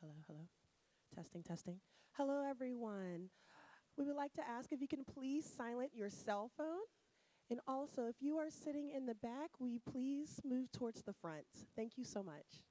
hello, hello. Testing, testing. Hello, everyone. We would like to ask if you can please silent your cell phone. And also, if you are sitting in the back, will you please move towards the front? Thank you so much.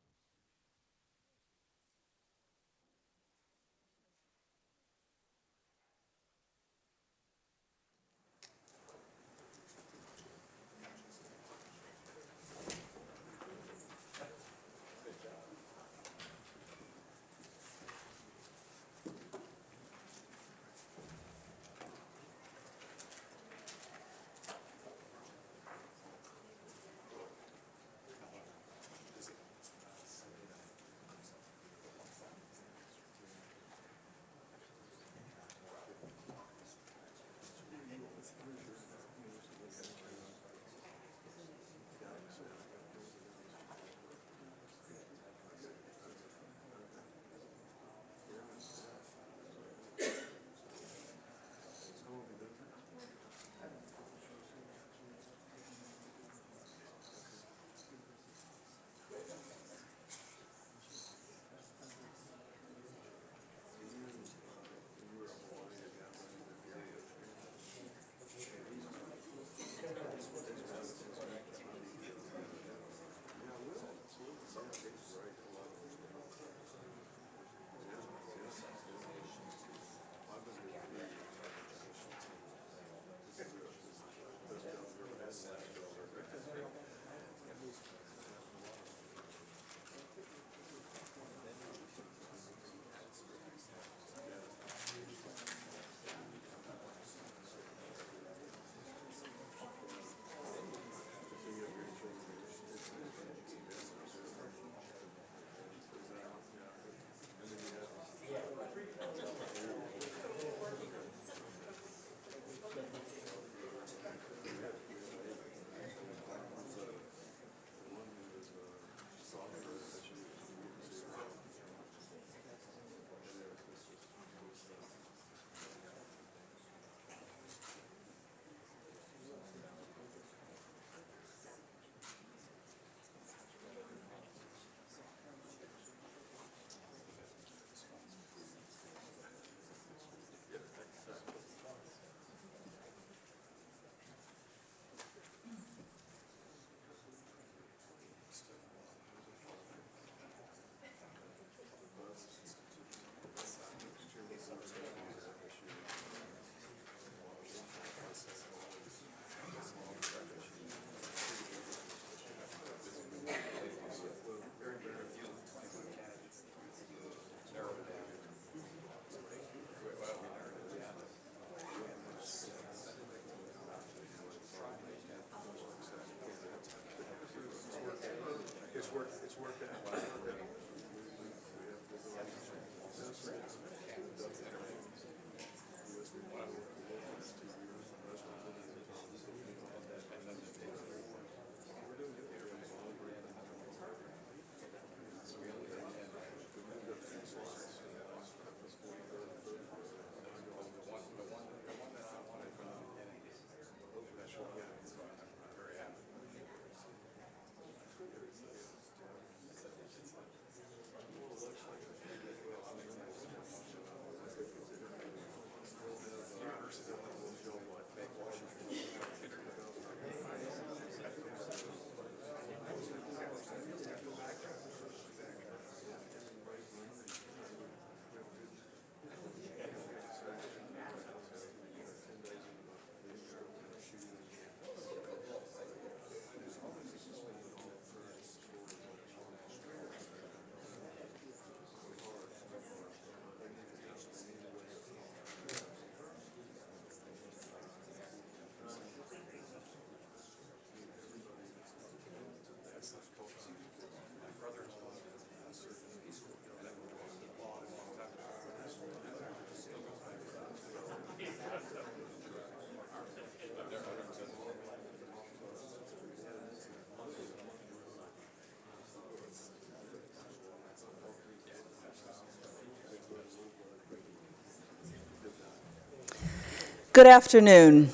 Good afternoon.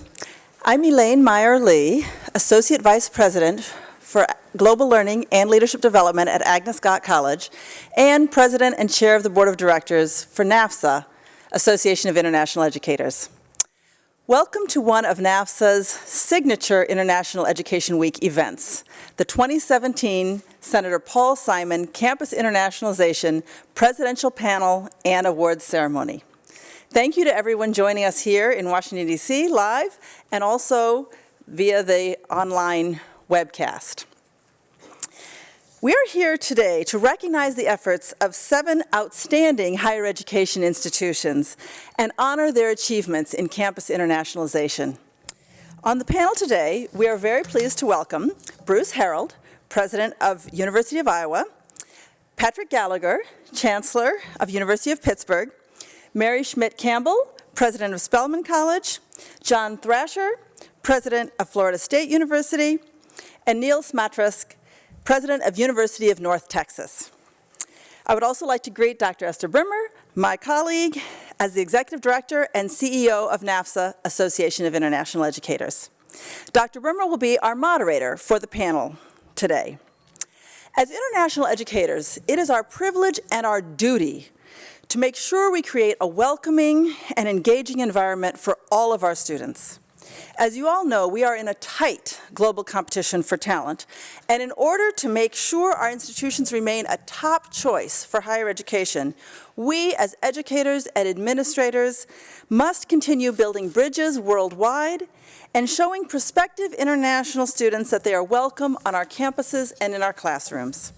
I'm Elaine Meyer-Lee, Associate Vice President for Global Learning and Leadership Development at Agnes Scott College, and President and Chair of the Board of Directors for NAFSA, Association of International Educators. Welcome to one of NAFSA's signature International Education Week events, the 2017 Senator Paul Simon Campus Internationalization Presidential Panel and Awards Ceremony. Thank you to everyone joining us here in Washington, D.C. live and also via the online webcast. We are here today to recognize the efforts of 7 outstanding higher education institutions and honor their achievements in campus internationalization. On the panel today, we are very pleased to welcome Bruce Harold, President of University of Iowa, Patrick Gallagher, Chancellor of University of Pittsburgh, Mary Schmidt-Campbell, President of Spelman College, John Thrasher, President of Florida State University, and Neil Smatresk, President of University of North Texas. I would also like to greet Dr. Esther Brimmer, my colleague, as the Executive Director and CEO of NAFSA, Association of International Educators. Dr. Brimmer will be our moderator for the panel today. As international educators, it is our privilege and our duty to make sure we create a welcoming and engaging environment for all of our students. As you all know, we are in a tight global competition for talent, and in order to make sure our institutions remain a top choice for higher education, we as educators and administrators must continue building bridges worldwide and showing prospective international students that they are welcome on our campuses and in our classrooms.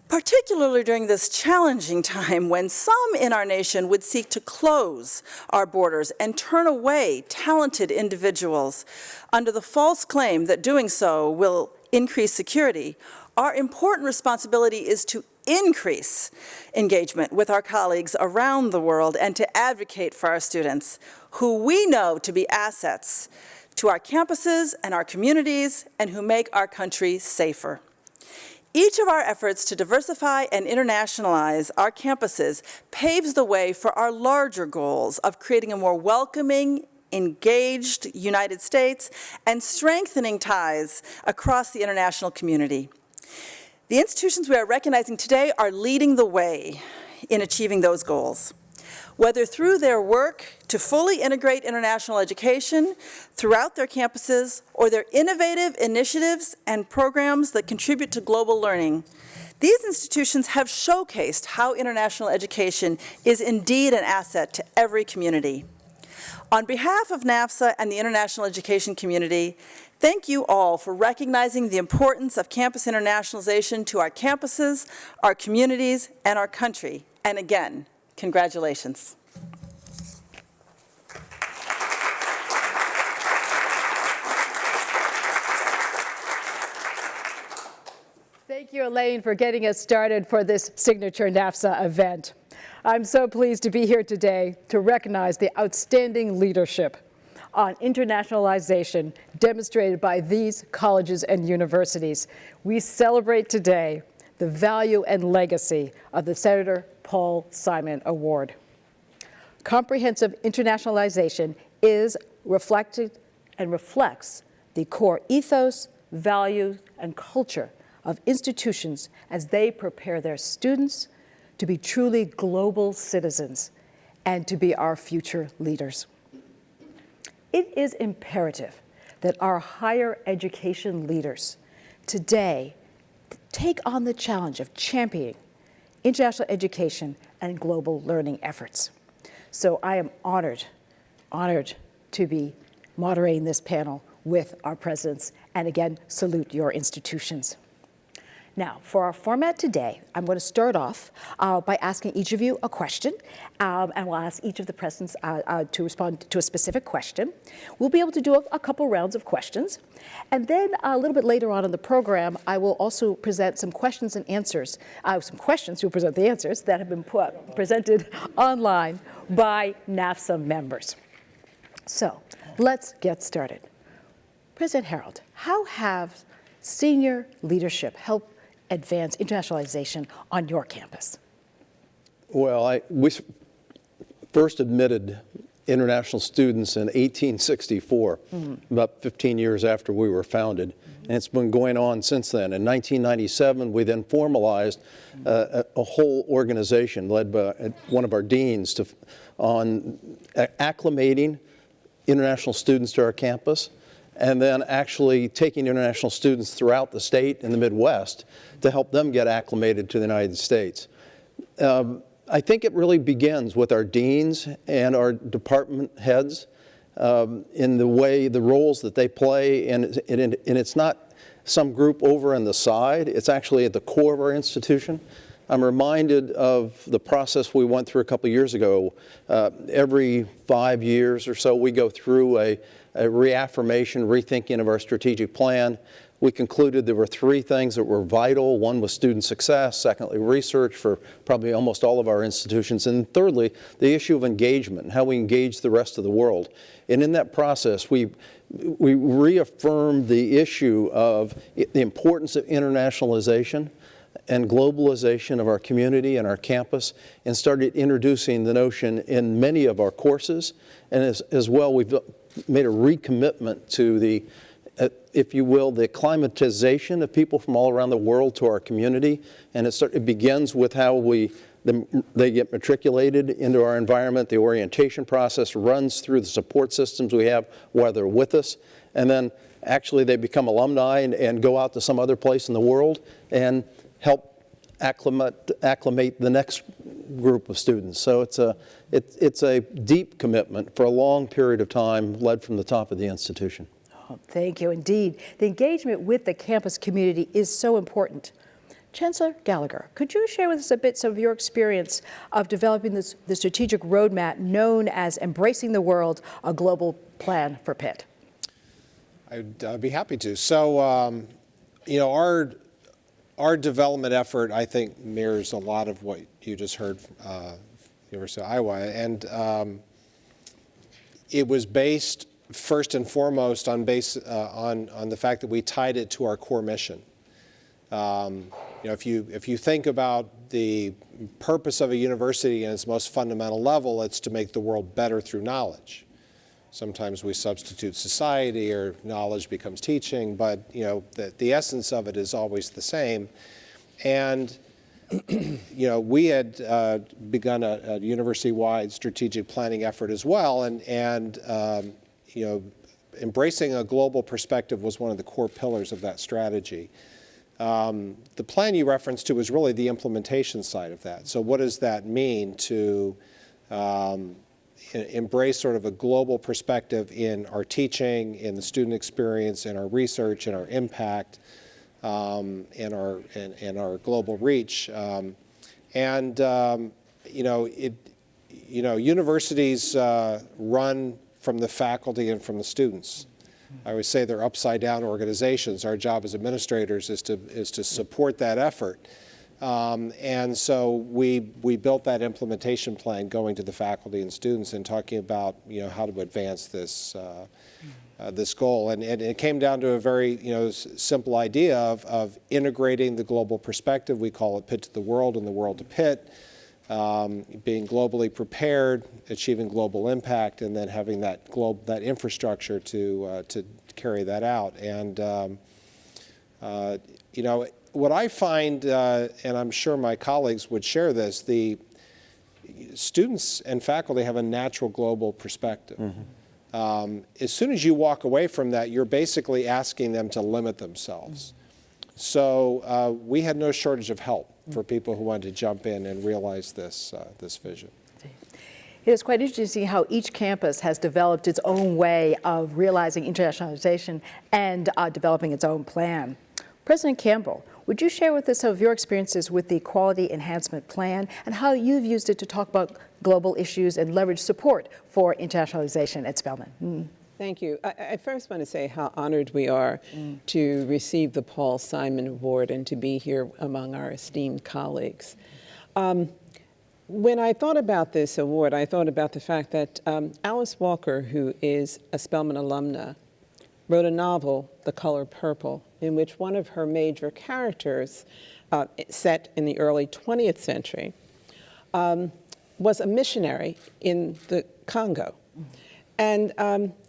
Particularly during this challenging time when some in our nation would seek to close our borders and turn away talented individuals under the false claim that doing so will increase security, our important responsibility is to increase engagement with our colleagues around the world and to advocate for our students, who we know to be assets to our campuses and our communities and who make our country safer. Each of our efforts to diversify and internationalize our campuses paves the way for our larger goals of creating a more welcoming, engaged United States and strengthening ties across the international community. The institutions we are recognizing today are leading the way in achieving those goals. Whether through their work to fully integrate international education throughout their campuses or their innovative initiatives and programs that contribute to global learning, these institutions have showcased how international education is indeed an asset to every community. On behalf of NAFSA and the international education community, thank you all for recognizing the importance of campus internationalization to our campuses, our communities, and our country. And again, congratulations. Thank you, Elaine, for getting us started for this signature NAFSA event. I'm so pleased to be here today to recognize the outstanding leadership on internationalization demonstrated by these colleges and universities. We celebrate today the value and legacy of the Senator Paul Simon Award. Comprehensive internationalization is reflected and reflects the core ethos, values, and culture of institutions as they prepare their students to be truly global citizens and to be our future leaders. It is imperative that our higher education leaders today take on the challenge of championing international education and global learning efforts. So I am honored to be moderating this panel with our presidents, and again, salute your institutions. Now, for our format today, I'm going to start off by asking each of you a question, and we'll ask each of the presidents to respond to a specific question. We'll be able to do a couple rounds of questions, and then a little bit later on in the program, I will also present some questions and answers, some questions to present the answers that have been presented online by NAFSA members. So, let's get started. President Harold, how have senior leadership helped advance internationalization on your campus? Well, we first admitted international students in 1864, about 15 years after we were founded. And it's been going on since then. In 1997, we then formalized a whole organization led by one of our deans on acclimating international students to our campus, and then actually taking international students throughout the state and the Midwest to help them get acclimated to the United States. I think it really begins with our deans and our department heads in the roles that they play, and it's not some group over on the side, it's actually at the core of our institution. I'm reminded of the process we went through a couple of years ago. Every 5 years or so, we go through a reaffirmation, rethinking of our strategic plan. We concluded there were 3 things that were vital. One was student success, secondly, research for probably almost all of our institutions, and thirdly, the issue of engagement and how we engage the rest of the world. And in that process, we reaffirmed the issue of the importance of internationalization and globalization of our community and our campus, and started introducing the notion in many of our courses. And as well, we've made a recommitment to the if you will, the acclimatization of people from all around the world to our community. And it begins with how they get matriculated into our environment. The orientation process runs through the support systems we have while they're with us. And then actually they become alumni and go out to some other place in the world and help acclimate the next group of students. So it's a deep commitment for a long period of time led from the top of the institution. Thank you, indeed. The engagement with the campus community is so important. Chancellor Gallagher, could you share with us a bit of your experience of developing the strategic roadmap known as Embracing the World, a Global Plan for Pitt? I'd be happy to. So, you know, our development effort, I think, mirrors a lot of what you just heard from University of Iowa. And it was based first and foremost on the fact that we tied it to our core mission. You know, if you think about the purpose of a university in its most fundamental level, it's to make the world better through knowledge. Sometimes we substitute society, or knowledge becomes teaching, but you know, the essence of it is always the same. And you know, we had begun a university-wide strategic planning effort as well, and you know, embracing a global perspective was one of the core pillars of that strategy. The plan you referenced to was really the implementation side of that. So what does that mean to embrace sort of a global perspective in our teaching, in the student experience, in our research, in our impact, in our global reach? You know, universities run from the faculty and from the students. I always say they're upside-down organizations. Our job as administrators is to support that effort. And so we built that implementation plan going to the faculty and students and talking about, you know, how to advance this this goal. And it came down to a very, you know, simple idea of integrating the global perspective. We call it Pitt to the World and the World to Pitt. Being globally prepared, achieving global impact, and then having that infrastructure to carry that out. And you know, what I find, and I'm sure my colleagues would share this, the students and faculty have a natural global perspective. Mm-hmm. As soon as you walk away from that, you're basically asking them to limit themselves. Mm-hmm. So we had no shortage of help for people who wanted to jump in and realize this vision. It is quite interesting to see how each campus has developed its own way of realizing internationalization and developing its own plan. President Campbell, would you share with us some of your experiences with the Quality Enhancement Plan and how you've used it to talk about global issues and leverage support for internationalization at Spelman? Thank you. I first want to say how honored we are to receive the Paul Simon Award and to be here among our esteemed colleagues. When I thought about this award, I thought about the fact that Alice Walker, who is a Spelman alumna, wrote a novel, The Color Purple, in which one of her major characters, set in the early 20th century, was a missionary in the Congo. And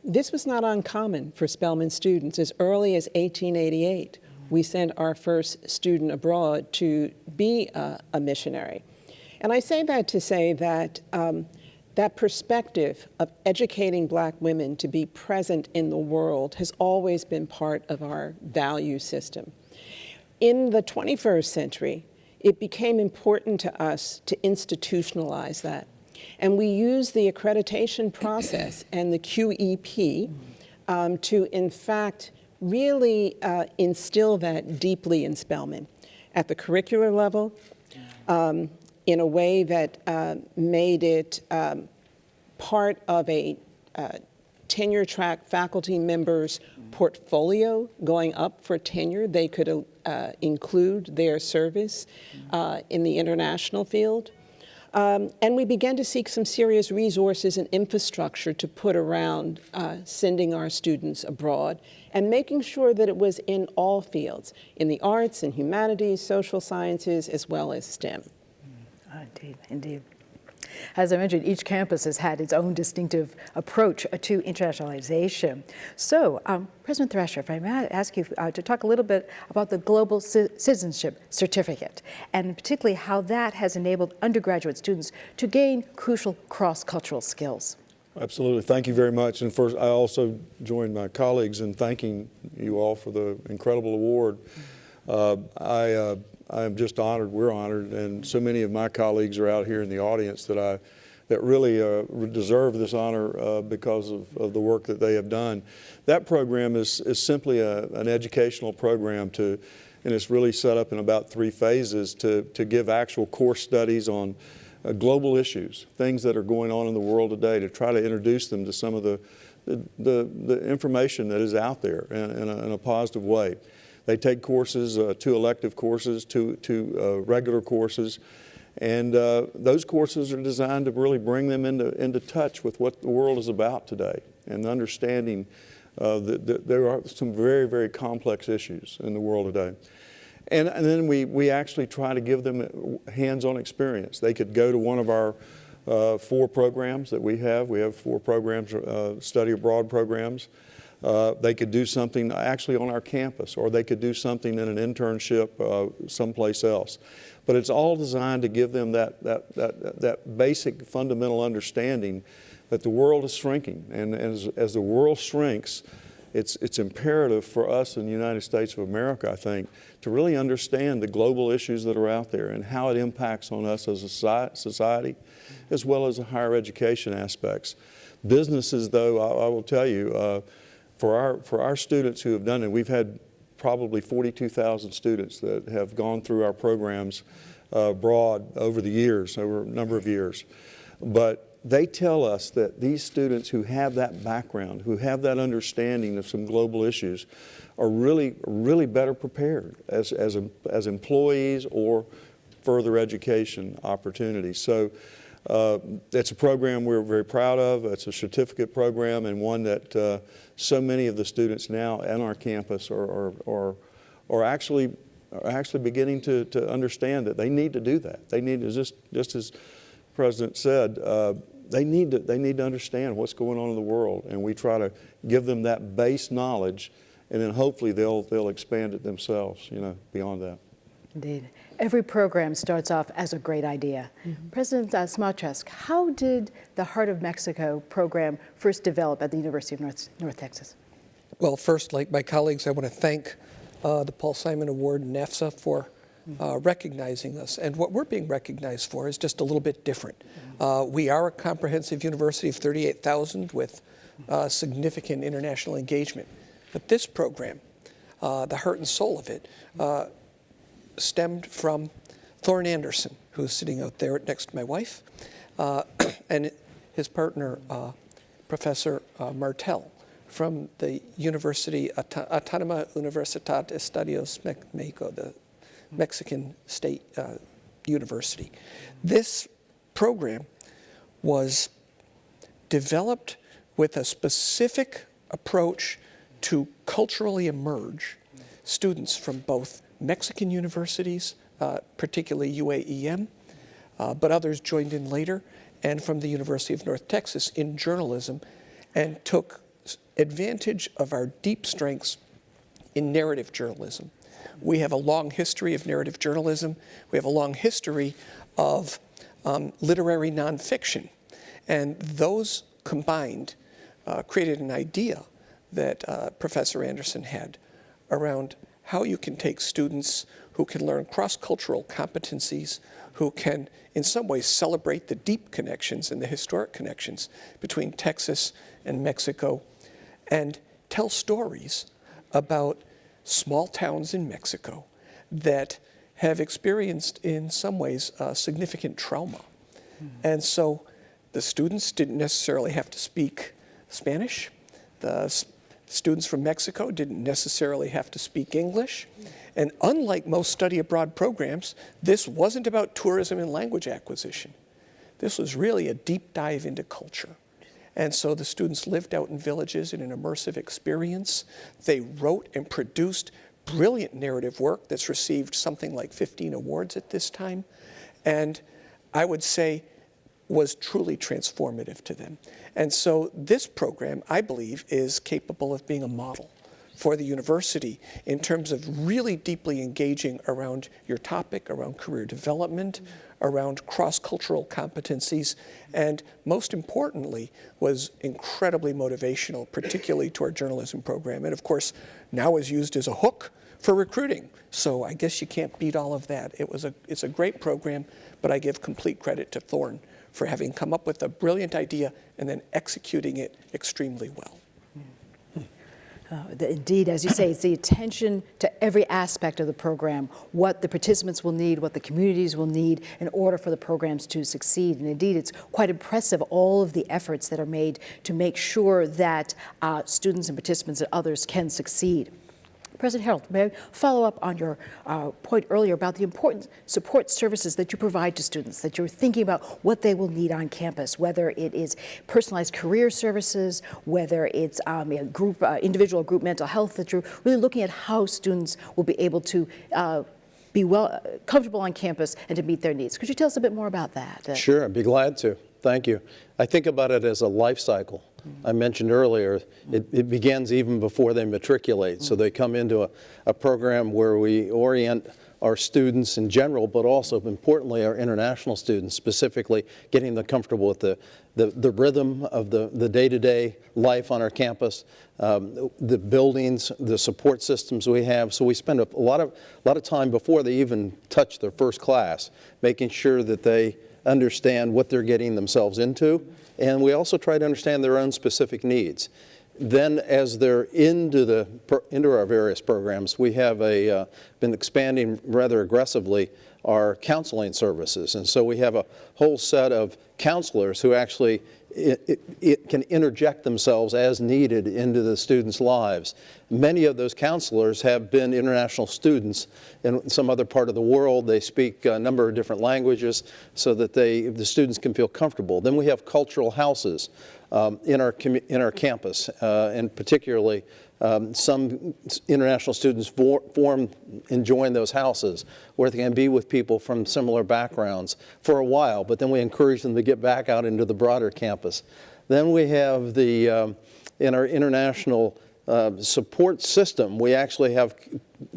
this was not uncommon for Spelman students. As early as 1888, we sent our first student abroad to be a missionary. And I say that to say that that perspective of educating Black women to be present in the world has always been part of our value system. In the 21st century, it became important to us to institutionalize that. And we use the accreditation process and the QEP to, in fact, really instill that deeply in Spelman at the curricular level, in a way that made it part of a tenure track faculty member's portfolio going up for tenure. They could include their service in the international field. And we began to seek some serious resources and infrastructure to put around sending our students abroad and making sure that it was in all fields, in the arts and humanities, social sciences, as well as STEM. Indeed, indeed. As I mentioned, each campus has had its own distinctive approach to internationalization. So, President Thresher, if I may ask you to talk a little bit about the Global Citizenship Certificate, and particularly how that has enabled undergraduate students to gain crucial cross-cultural skills. Absolutely. Thank you very much. And first, I also join my colleagues in thanking you all for the incredible award. I'm just honored, we're honored, and so many of my colleagues are out here in the audience that really deserve this honor because of the work that they have done. That program is simply an educational program and it's really set up in about 3 phases to give actual course studies on global issues, things that are going on in the world today, to try to introduce them to some of the information that is out there in a positive way. They take courses, 2 elective courses, 2 regular courses, and those courses are designed to really bring them into touch with what the world is about today and understanding that there are some very, very complex issues in the world today. And then we actually try to give them hands-on experience. They could go to one of our 4 programs that we have. We have 4 programs, study abroad programs. They could do something actually on our campus, or they could do something in an internship someplace else. But it's all designed to give them that basic fundamental understanding that the world is shrinking. And as the world shrinks, it's imperative for us in the United States of America, I think, to really understand the global issues that are out there and how it impacts on us as a society, as well as the higher education aspects. Businesses, though, I will tell you, for our students who have done it, we've had probably 42,000 students that have gone through our programs abroad over the years, over a number of years. But they tell us that these students who have that background, who have that understanding of some global issues, are really better prepared as employees or further education opportunities. So it's a program we're very proud of. It's a certificate program, and one that so many of the students now on our campus are actually beginning to understand that they need to do that. They need to, just as the President said, they need to understand what's going on in the world, and we try to give them that base knowledge, and then hopefully they'll expand it themselves, beyond that. Indeed. Every program starts off as a great idea. President Smatresk, how did the Heart of Mexico program first develop at the University of North Texas? Well, first, like my colleagues, I want to thank the Paul Simon Award and NAFSA for recognizing us. And what we're being recognized for is just a little bit different. We are a comprehensive university of 38,000 with significant international engagement. But this program, the heart and soul of it, stemmed from Thorne Anderson, who's sitting out there next to my wife, and his partner, Professor Martel, from the University, Autónoma Universidad de Estudios Mexico, the Mexican State University. This program was developed with a specific approach to culturally emerge students from both Mexican universities, particularly UAEM, but others joined in later, and from the University of North Texas in journalism, and took advantage of our deep strengths in narrative journalism. We have a long history of narrative journalism. We have a long history of literary nonfiction. And those combined created an idea that Professor Anderson had around how you can take students who can learn cross-cultural competencies, who can in some ways celebrate the deep connections and the historic connections between Texas and Mexico, and tell stories about small towns in Mexico that have experienced in some ways significant trauma. And so the students didn't necessarily have to speak Spanish. The students from Mexico didn't necessarily have to speak English. And unlike most study abroad programs, this wasn't about tourism and language acquisition. This was really a deep dive into culture. And so the students lived out in villages in an immersive experience. They wrote and produced brilliant narrative work that's received something like 15 awards at this time. And I would say was truly transformative to them. And so this program, I believe, is capable of being a model for the university in terms of really deeply engaging around your topic, around career development, around cross-cultural competencies, and most importantly, was incredibly motivational, particularly to our journalism program. And of course, now is used as a hook for recruiting. So I guess you can't beat all of that. It's a great program, but I give complete credit to Thorne for having come up with a brilliant idea and then executing it extremely well. Indeed, as you say, it's the attention to every aspect of the program, what the participants will need, what the communities will need in order for the programs to succeed. And indeed, it's quite impressive, all of the efforts that are made to make sure that students and participants and others can succeed. President Harold, may I follow up on your point earlier about the important support services that you provide to students, that you're thinking about what they will need on campus, whether it is personalized career services, whether it's individual group mental health, that you're really looking at how students will be able to be comfortable on campus and to meet their needs. Could you tell us a bit more about that? Sure, I'd be glad to. Thank you. I think about it as a life cycle. I mentioned earlier, it begins even before they matriculate. So they come into a program where we orient our students in general, but also importantly our international students, specifically getting them comfortable with the rhythm of the day-to-day life on our campus, the buildings, the support systems we have. So we spend a lot of time before they even touch their first class, making sure that they understand what they're getting themselves into, and we also try to understand their own specific needs. Then as they're into our various programs, we have been expanding rather aggressively our counseling services. And so we have a whole set of counselors who actually can interject themselves as needed into the students' lives. Many of those counselors have been international students in some other part of the world. They speak a number of different languages so that the students can feel comfortable. Then we have cultural houses in our campus, and particularly some international students join those houses where they can be with people from similar backgrounds for a while, but then we encourage them to get back out into the broader campus. Then we have in our international support system, we actually have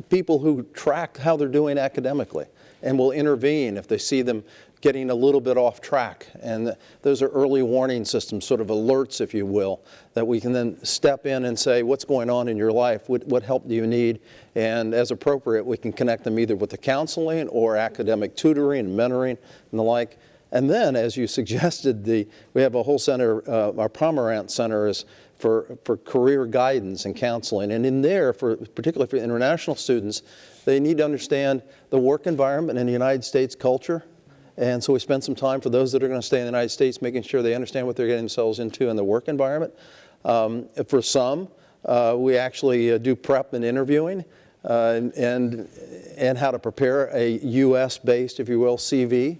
people who track how they're doing academically and will intervene if they see them getting a little bit off track. And those are early warning systems, sort of alerts, if you will, that we can then step in and say, what's going on in your life? What help do you need? And as appropriate, we can connect them either with the counseling or academic tutoring and mentoring and the like. And then, as you suggested, we have a whole center, our Pomerantz Center is for career guidance and counseling. And in there, particularly for international students, they need to understand the work environment in the United States culture. And so we spend some time for those that are going to stay in the United States, making sure they understand what they're getting themselves into in the work environment. For some, we actually do prep and interviewing and how to prepare a U.S.-based, if you will, CV.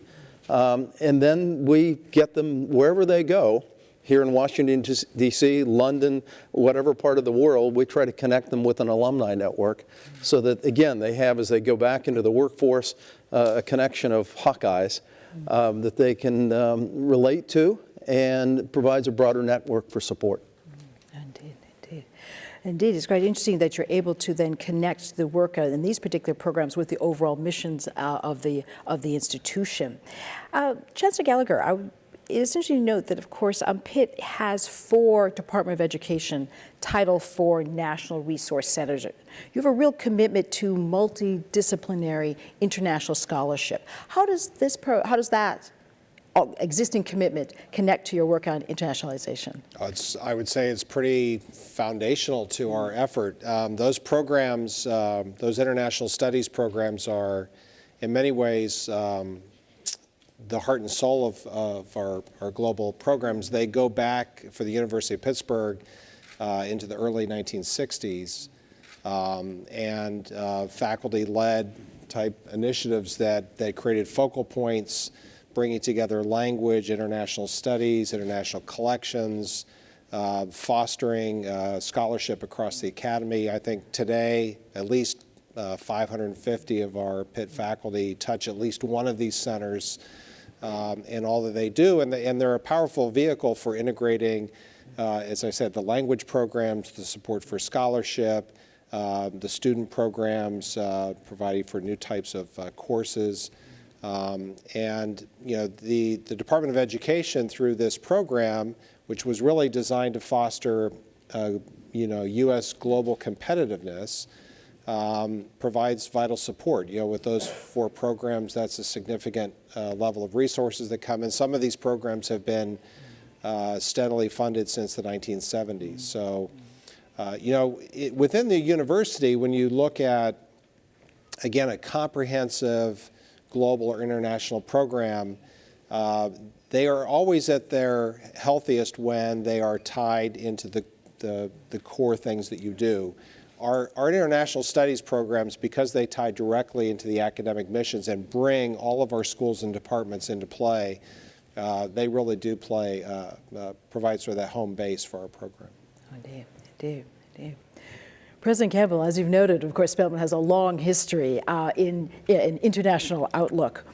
And then we get them wherever they go, here in Washington, D.C., London, whatever part of the world, we try to connect them with an alumni network so that, again, they have, as they go back into the workforce, a connection of Hawkeyes that they can relate to, and provides a broader network for support. Indeed, indeed. Indeed, it's quite interesting that you're able to then connect the work in these particular programs with the overall missions of the institution. Chancellor Gallagher, it is interesting to note that, of course, Pitt has 4 Department of Education Title IV National Resource Centers. You have a real commitment to multidisciplinary international scholarship. How does that existing commitment connect to your work on internationalization? I would say it's pretty foundational to our effort. Those programs, those international studies programs are in many ways the heart and soul of our global programs. They go back for the University of Pittsburgh into the early 1960s, and faculty-led type initiatives that created focal points, bringing together language, international studies, international collections, fostering scholarship across the academy. I think today, at least 550 of our Pitt faculty touch at least one of these centers in all that they do, and they're a powerful vehicle for integrating, as I said, the language programs, the support for scholarship, the student programs, providing for new types of courses. And the Department of Education, through this program, which was really designed to foster U.S. global competitiveness, provides vital support. With those 4 programs, that's a significant level of resources that come in. Some of these programs have been steadily funded since the 1970s. So, within the university, when you look at, again, a comprehensive global or international program, they are always at their healthiest when they are tied into the core things that you do. Our international studies programs, because they tie directly into the academic missions and bring all of our schools and departments into play, they really do provide sort of that home base for our program. Indeed. President Campbell, as you've noted, of course, Spelman has a long history in international outlook.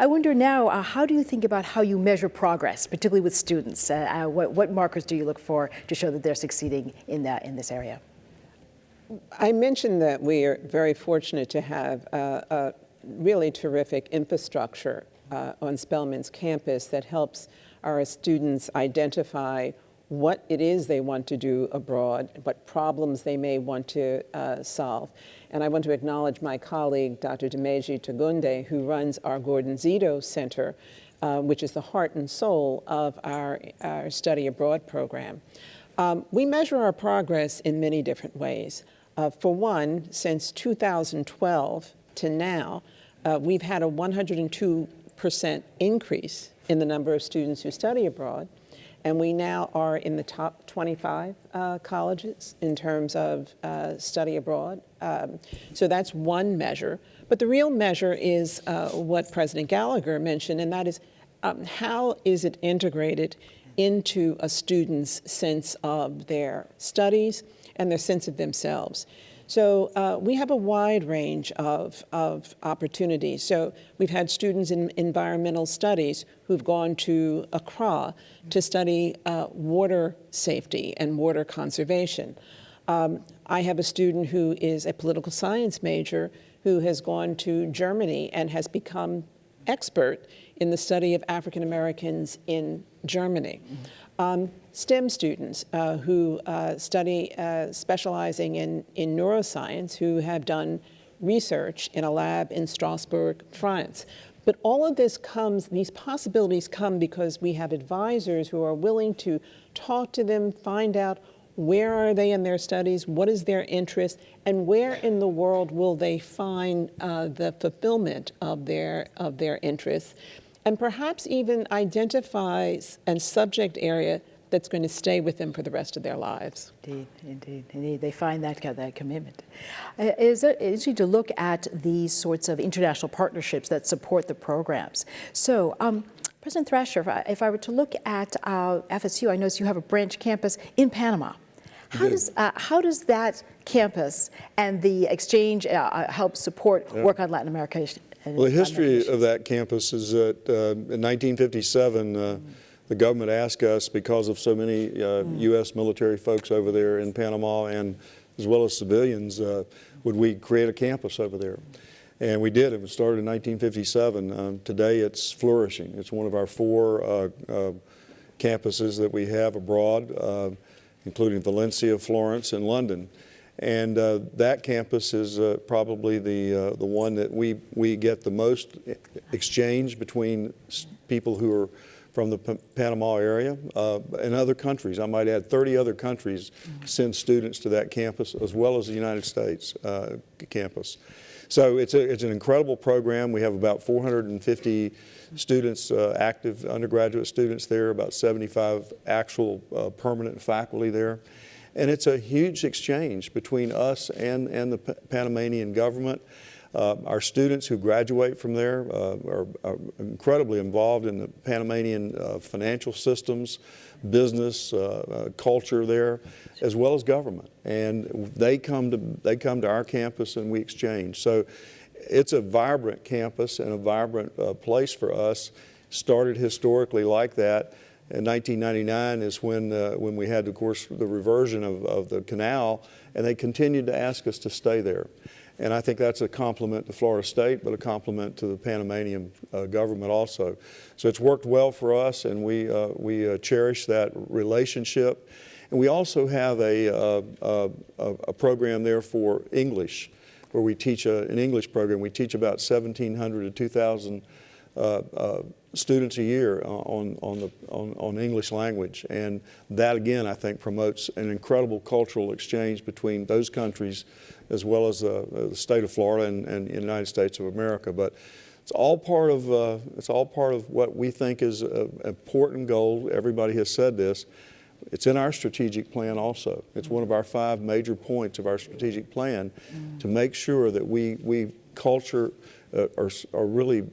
I wonder now, how do you think about how you measure progress, particularly with students? What markers do you look for to show that they're succeeding in this area? I mentioned that we are very fortunate to have a really terrific infrastructure on Spelman's campus that helps our students identify what it is they want to do abroad, what problems they may want to solve. And I want to acknowledge my colleague, Dr. Dimeji Tagunde, who runs our Gordon Zito Center, which is the heart and soul of our study abroad program. We measure our progress in many different ways. For one, since 2012 to now, we've had a 102% increase in the number of students who study abroad, and we now are in the top 25 colleges in terms of study abroad. So that's one measure. But the real measure is what President Gallagher mentioned, and that is how is it integrated into a student's sense of their studies and their sense of themselves. So we have a wide range of opportunities. So we've had students in environmental studies who've gone to Accra to study water safety and water conservation. I have a student who is a political science major who has gone to Germany and has become expert in the study of African Americans in Germany. STEM students who study specializing in neuroscience, who have done research in a lab in Strasbourg, France. But all of this comes, these possibilities come because we have advisors who are willing to talk to them, find out where are they in their studies, what is their interest, and where in the world will they find the fulfillment of their interests, and perhaps even identify a subject area that's going to stay with them for the rest of their lives. Indeed. They find that commitment. Is it interesting to look at these sorts of international partnerships that support the programs? So, President Thrasher, if I were to look at FSU, I notice you have a branch campus in Panama. How does that campus and the exchange help support work on Latin America? Well, the history of that campus is that in 1957, the government asked us, because of so many U.S. military folks over there in Panama, and as well as civilians, would we create a campus over there? And we did. It was started in 1957. Today it's flourishing. It's one of our 4 campuses that we have abroad, including Valencia, Florence, and London. And that campus is probably the one that we get the most exchange between people who are from the Panama area and other countries. I might add 30 other countries send students to that campus, as well as the United States campus. So it's an incredible program. We have about 450 students, active undergraduate students there, about 75 actual permanent faculty there. And it's a huge exchange between us and the Panamanian government. Our students who graduate from there are incredibly involved in the Panamanian financial systems, business, culture there, as well as government. And they come to our campus and we exchange. So it's a vibrant campus and a vibrant place for us. Started historically like that. In 1999 is when we had, of course, the reversion of the canal, and they continued to ask us to stay there. And I think that's a compliment to Florida State, but a compliment to the Panamanian government also. So it's worked well for us, and we cherish that relationship. And we also have a program there for English, where we teach an English program. We teach about 1,700 to 2,000 students a year on English language, and that again I think promotes an incredible cultural exchange between those countries as well as the state of Florida and the United States of America. But it's all part of what we think is an important goal. Everybody has said this. It's in our strategic plan also. It's one of our 5 major points of our strategic plan to make sure that we culture are really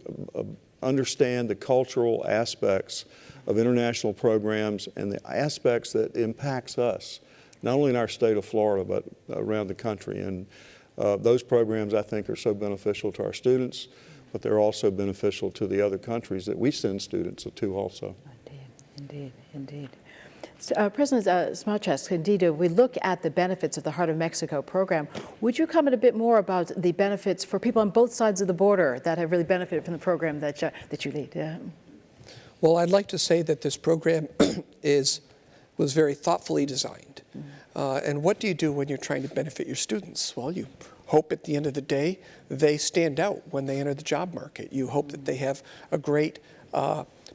understand the cultural aspects of international programs and the aspects that impacts us, not only in our state of Florida, but around the country. And those programs, I think, are so beneficial to our students, but they're also beneficial to the other countries that we send students to also. Indeed. So, President Smalchuk, indeed, we look at the benefits of the Heart of Mexico program. Would you comment a bit more about the benefits for people on both sides of the border that have really benefited from the program that you lead? Yeah. Well, I'd like to say that this program was very thoughtfully designed. And what do you do when you're trying to benefit your students? Well, you hope at the end of the day they stand out when they enter the job market. You hope that they have a great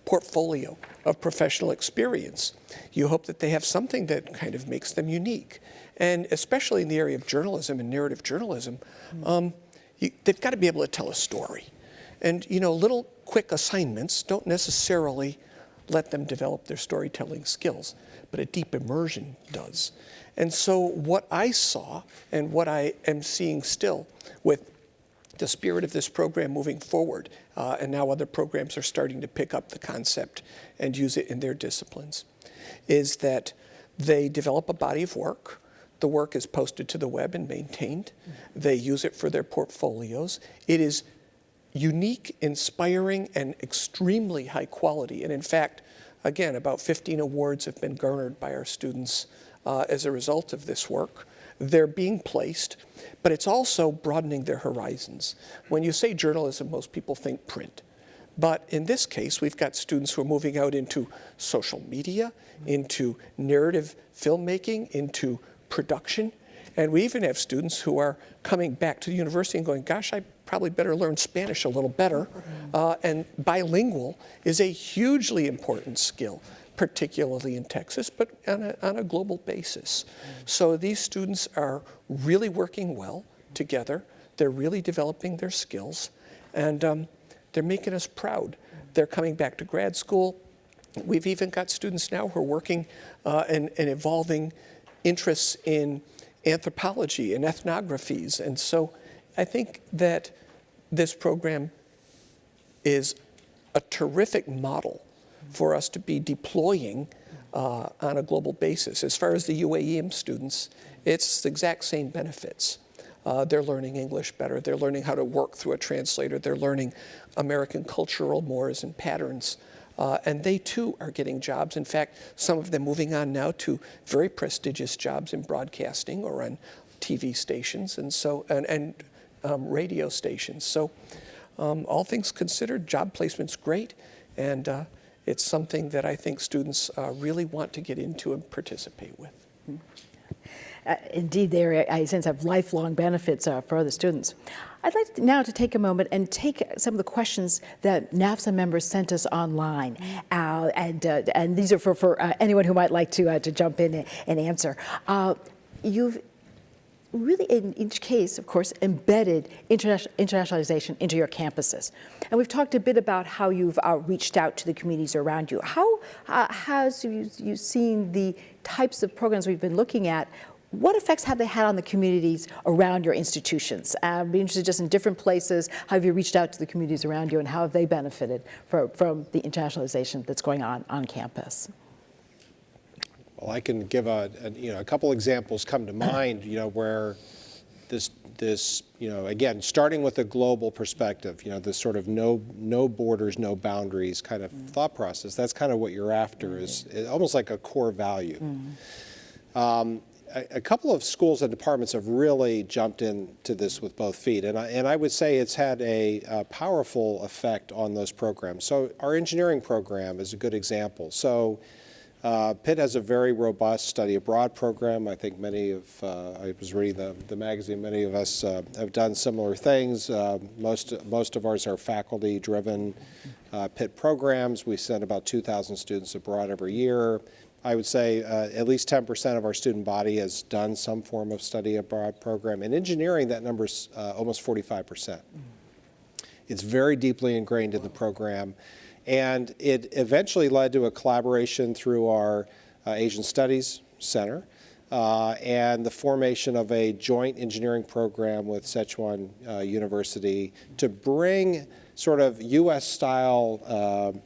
portfolio of professional experience. You hope that they have something that kind of makes them unique. And especially in the area of journalism and narrative journalism, they've got to be able to tell a story. And, little quick assignments don't necessarily let them develop their storytelling skills, but a deep immersion does. And so what I saw and what I am seeing still with the spirit of this program moving forward, and now other programs are starting to pick up the concept and use it in their disciplines, is that they develop a body of work. The work is posted to the web and maintained. They use it for their portfolios. It is unique, inspiring, and extremely high quality. And in fact, again, about 15 awards have been garnered by our students as a result of this work. They're being placed, but it's also broadening their horizons. When you say journalism, most people think print. But in this case, we've got students who are moving out into social media, into narrative filmmaking, into production. And we even have students who are coming back to the university and going, gosh, I probably better learn Spanish a little better. And bilingual is a hugely important skill, particularly in Texas, but on a global basis. So these students are really working well together. They're really developing their skills, and they're making us proud. They're coming back to grad school. We've even got students now who are working and evolving interests in anthropology and ethnographies. And so I think that this program is a terrific model for us to be deploying on a global basis. As far as the UAEM students, it's the exact same benefits. They're learning English better. They're learning how to work through a translator. They're learning American cultural mores and patterns. And they too are getting jobs. In fact, some of them moving on now to very prestigious jobs in broadcasting or on TV stations and radio stations. So all things considered, job placement's great. And it's something that I think students really want to get into and participate with. Indeed, there, I sense, have lifelong benefits for the students. I'd like now to take a moment and take some of the questions that NAFSA members sent us online. And these are for anyone who might like to jump in and answer. You've really, in each case, of course, embedded internationalization into your campuses. And we've talked a bit about how you've reached out to the communities around you. How has you seen the types of programs we've been looking at? What effects have they had on the communities around your institutions? I'd be interested just in different places. How have you reached out to the communities around you, and how have they benefited from the internationalization that's going on campus? Well, I can give a couple examples come to mind, where this again, starting with a global perspective, this sort of no borders, no boundaries kind of thought process. That's kind of what you're after, is almost like a core value. A couple of schools and departments have really jumped into this with both feet, and I would say it's had a powerful effect on those programs. So our engineering program is a good example. So Pitt has a very robust study abroad program. I think I was reading the magazine, many of us have done similar things. Most of ours are faculty-driven Pitt programs. We send about 2,000 students abroad every year. I would say at least 10% of our student body has done some form of study abroad program. In engineering, that number's almost 45%. It's very deeply ingrained in the program. And it eventually led to a collaboration through our Asian Studies Center and the formation of a joint engineering program with Sichuan University to bring sort of U.S.-style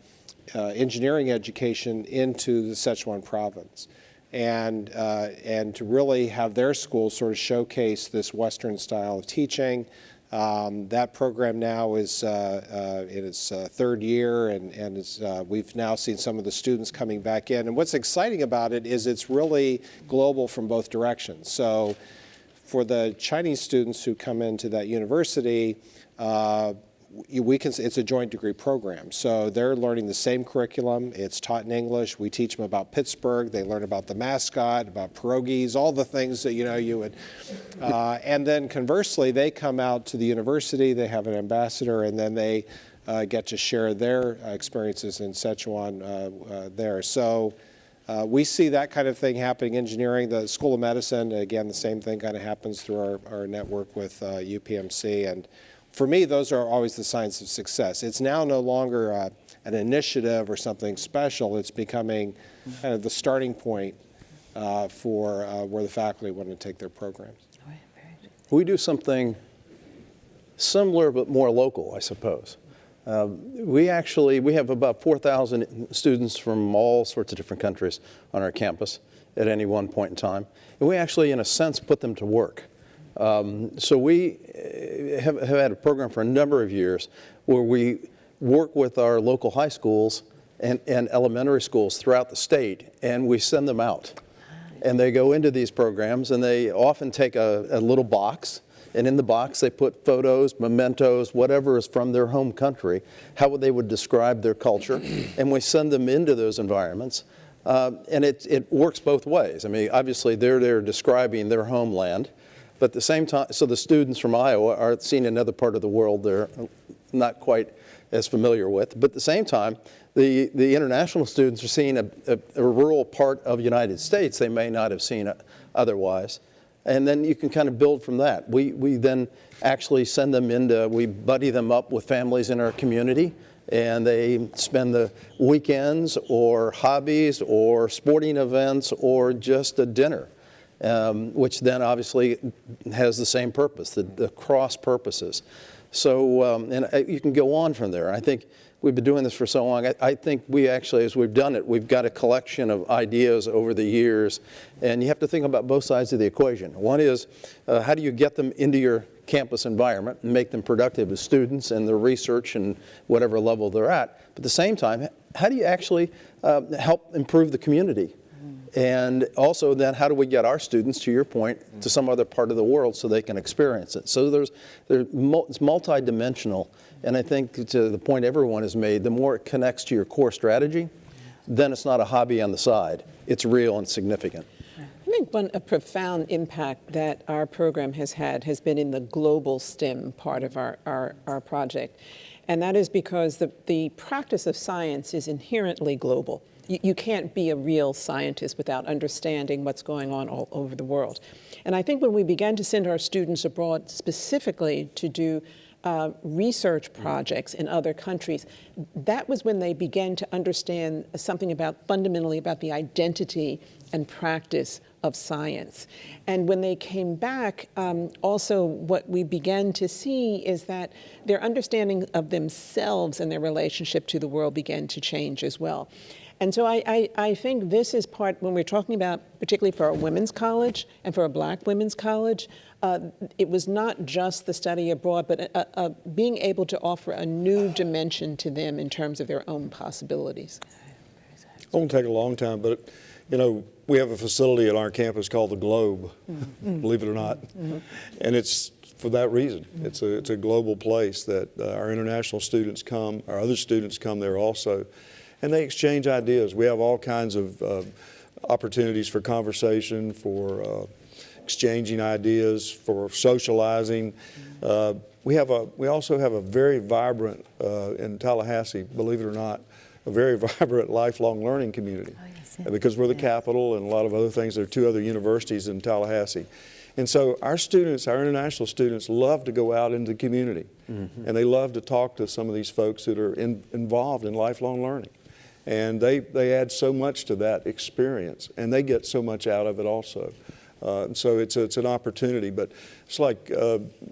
engineering education into the Sichuan province, and to really have their schools sort of showcase this Western style of teaching. That program now is in its third year, and we've now seen some of the students coming back in. And what's exciting about it is it's really global from both directions. So for the Chinese students who come into that university, it's a joint degree program. So they're learning the same curriculum. It's taught in English. We teach them about Pittsburgh. They learn about the mascot, about pierogies, all the things that you would. And then conversely, they come out to the university. They have an ambassador, and then they get to share their experiences in Sichuan there. So we see that kind of thing happening in engineering. The School of Medicine, again, the same thing kind of happens through our network with UPMC. And for me, those are always the signs of success. It's now no longer an initiative or something special. It's becoming kind of the starting point for where the faculty want to take their programs. We do something similar but more local, I suppose. We have about 4,000 students from all sorts of different countries on our campus at any one point in time. And we actually, in a sense, put them to work. So we have had a program for a number of years where we work with our local high schools and elementary schools throughout the state, and we send them out. And they go into these programs, and they often take a little box, and in the box they put photos, mementos, whatever is from their home country, how they would describe their culture, and we send them into those environments. And it works both ways. I mean, obviously they're describing their homeland, but at the same time, so the students from Iowa are seeing another part of the world they're not quite as familiar with. But at the same time, the international students are seeing a rural part of the United States they may not have seen otherwise. And then you can kind of build from that. We then actually send them we buddy them up with families in our community, and they spend the weekends or hobbies or sporting events or just a dinner. Which then obviously has the same purpose, the cross purposes. So, you can go on from there. I think we've been doing this for so long. I think we actually, as we've done it, we've got a collection of ideas over the years, and you have to think about both sides of the equation. One is, how do you get them into your campus environment and make them productive as students and their research and whatever level they're at. But at the same time, how do you actually help improve the community? And also then, how do we get our students, to your point, to some other part of the world so they can experience it? So it's multidimensional, and I think to the point everyone has made, the more it connects to your core strategy, then it's not a hobby on the side. It's real and significant. I think a profound impact that our program has had has been in the global STEM part of our project. And that is because the practice of science is inherently global. You can't be a real scientist without understanding what's going on all over the world. And I think when we began to send our students abroad specifically to do research projects in other countries, that was when they began to understand something fundamentally about the identity and practice of science. And when they came back, also what we began to see is that their understanding of themselves and their relationship to the world began to change as well. And so I think this is part, when we're talking about, particularly for a women's college and for a Black women's college, it was not just the study abroad, but being able to offer a new dimension to them in terms of their own possibilities. It won't take a long time, but we have a facility at our campus called the Globe, believe it or not, and it's for that reason. It's a global place that our international students come, our other students come there also, and they exchange ideas. We have all kinds of opportunities for conversation, for exchanging ideas, for socializing. We also have a very vibrant, in Tallahassee, believe it or not, a very vibrant lifelong learning community. Oh, yes, yeah. Because we're the capital and a lot of other things. There are 2 other universities in Tallahassee. And so our students, our international students, love to go out into the community. And they love to talk to some of these folks that are involved in lifelong learning. And they add so much to that experience, and they get so much out of it also. So it's an opportunity, but it's like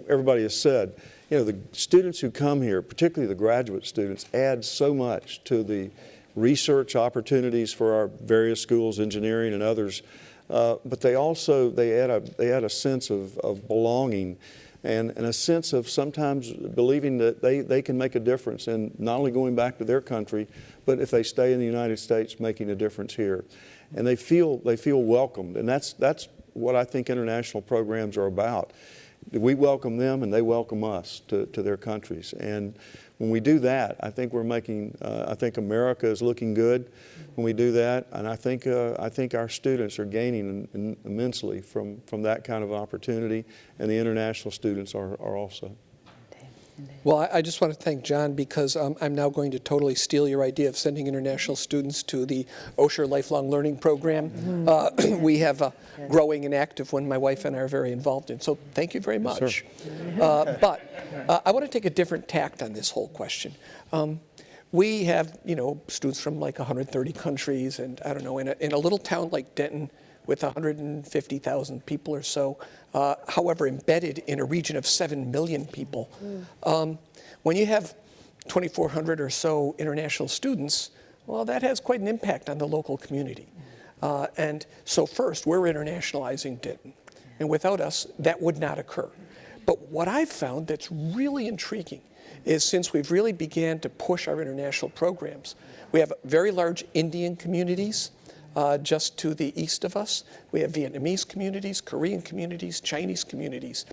everybody has said, the students who come here, particularly the graduate students, add so much to the research opportunities for our various schools, engineering and others, but they add a sense of belonging and a sense of sometimes believing that they can make a difference in not only going back to their country, but if they stay in the United States, making a difference here. And they feel welcomed, and that's what I think international programs are about. We welcome them and they welcome us to their countries. And when we do that, I think we're making, I think America is looking good when we do that. And I think our students are gaining immensely from that kind of opportunity, and the international students are also. Well, I just want to thank John, because I'm now going to totally steal your idea of sending international students to the Osher Lifelong Learning Program. We have a growing and active one my wife and I are very involved in, so thank you very much. But I want to take a different tact on this whole question. We have, students from like 130 countries, and I don't know, in a little town like Denton, with 150,000 people or so, however, embedded in a region of 7 million people. When you have 2,400 or so international students, well, that has quite an impact on the local community. And so first, we're internationalizing Denton. And without us, that would not occur. But what I've found that's really intriguing is, since we've really began to push our international programs, we have very large Indian communities. Just to the east of us, we have Vietnamese communities, Korean communities, Chinese communities.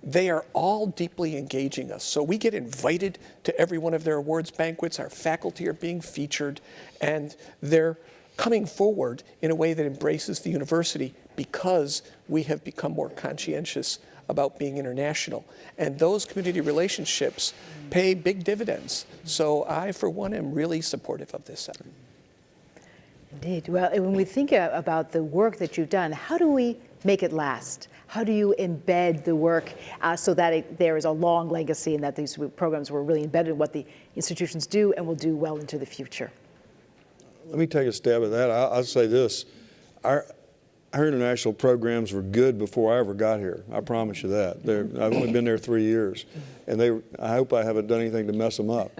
They are all deeply engaging us. So we get invited to every one of their awards banquets. Our faculty are being featured, and they're coming forward in a way that embraces the university, because we have become more conscientious about being international. And those community relationships pay big dividends. So I, for one, am really supportive of this effort. Indeed. Well, when we think about the work that you've done, how do we make it last? How do you embed the work so that there is a long legacy, and that these programs were really embedded in what the institutions do and will do well into the future? Let me take a stab at that. I'll say this. our international programs were good before I ever got here. I promise you that. I've only been there 3 years, and I hope I haven't done anything to mess them up.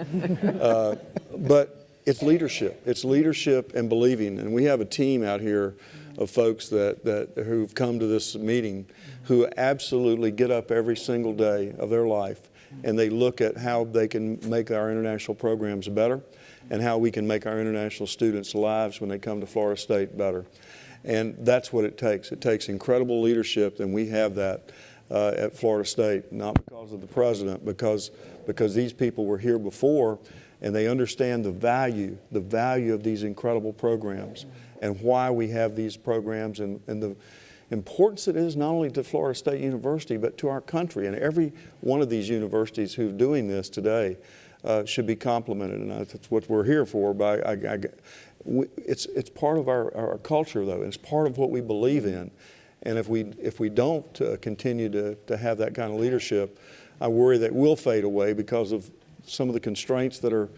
But it's leadership. It's leadership and believing. And we have a team out here of folks who've come to this meeting who absolutely get up every single day of their life, and they look at how they can make our international programs better and how we can make our international students' lives when they come to Florida State better. And that's what it takes. It takes incredible leadership, and we have that at Florida State, not because of the president, because these people were here before, and they understand the value of these incredible programs and why we have these programs and the importance it is not only to Florida State University, but to our country. And every one of these universities who's doing this today should be complimented, and that's what we're here for. It's part of our culture, though, and it's part of what we believe in. And if we don't continue to have that kind of leadership, I worry that we'll fade away because of some of the constraints that are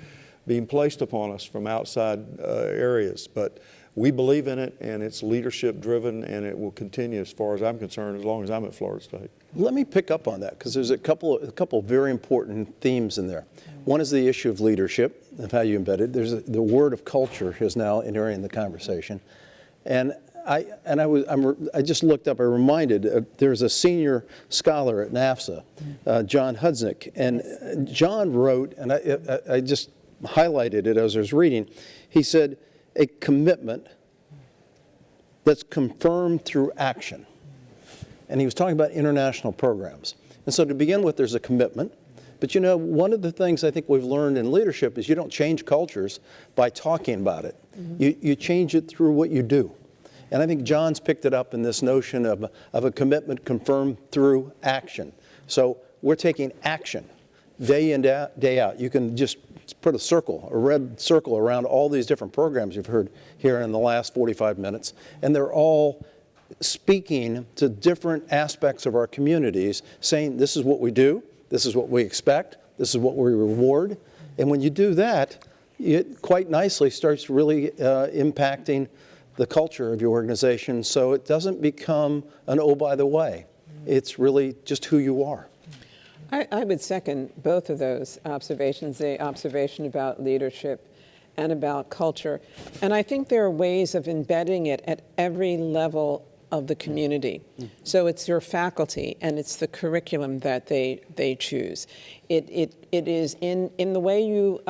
being placed upon us from outside areas. But we believe in it, and it's leadership driven, and it will continue, as far as I'm concerned, as long as I'm at Florida State. Let me pick up on that, because there's a couple of very important themes in there. One is the issue of leadership, of how you embed it. The word of culture is now entering the conversation. And I just looked up, I reminded, there's a senior scholar at NAFSA, John Hudznik, and John wrote, and I just highlighted it as I was reading, he said, a commitment that's confirmed through action. And he was talking about international programs. And so to begin with, there's a commitment. But you know, one of the things I think we've learned in leadership is you don't change cultures by talking about it. You change it through what you do. And I think John's picked it up in this notion of a commitment confirmed through action. So we're taking action day in, day out. You can just put a red circle around all these different programs you've heard here in the last 45 minutes, and they're all speaking to different aspects of our communities, saying this is what we do, this is what we expect, this is what we reward. And when you do that, it quite nicely starts really impacting the culture of your organization, so it doesn't become an oh, by the way. It's really just who you are. I would second both of those observations, the observation about leadership and about culture. And I think there are ways of embedding it at every level of the community. So it's your faculty and it's the curriculum that they choose. It is in the way you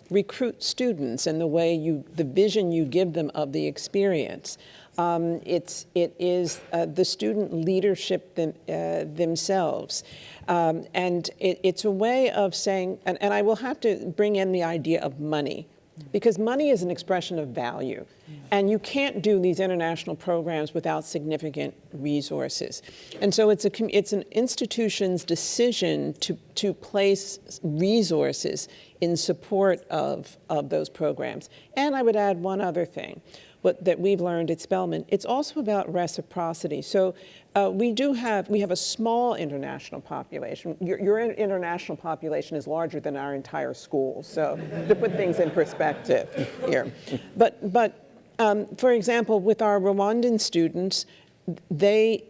recruit students and the vision you give them of the experience. It is the student leadership themselves. And it's a way of saying, and I will have to bring in the idea of money, because money is an expression of value. And you can't do these international programs without significant resources. And so it's an institution's decision to place resources in support of those programs. And I would add one other thing that we've learned at Spelman. It's also about reciprocity. So we have a small international population. Your international population is larger than our entire school. So to put things in perspective here, but for example, with our Rwandan students, they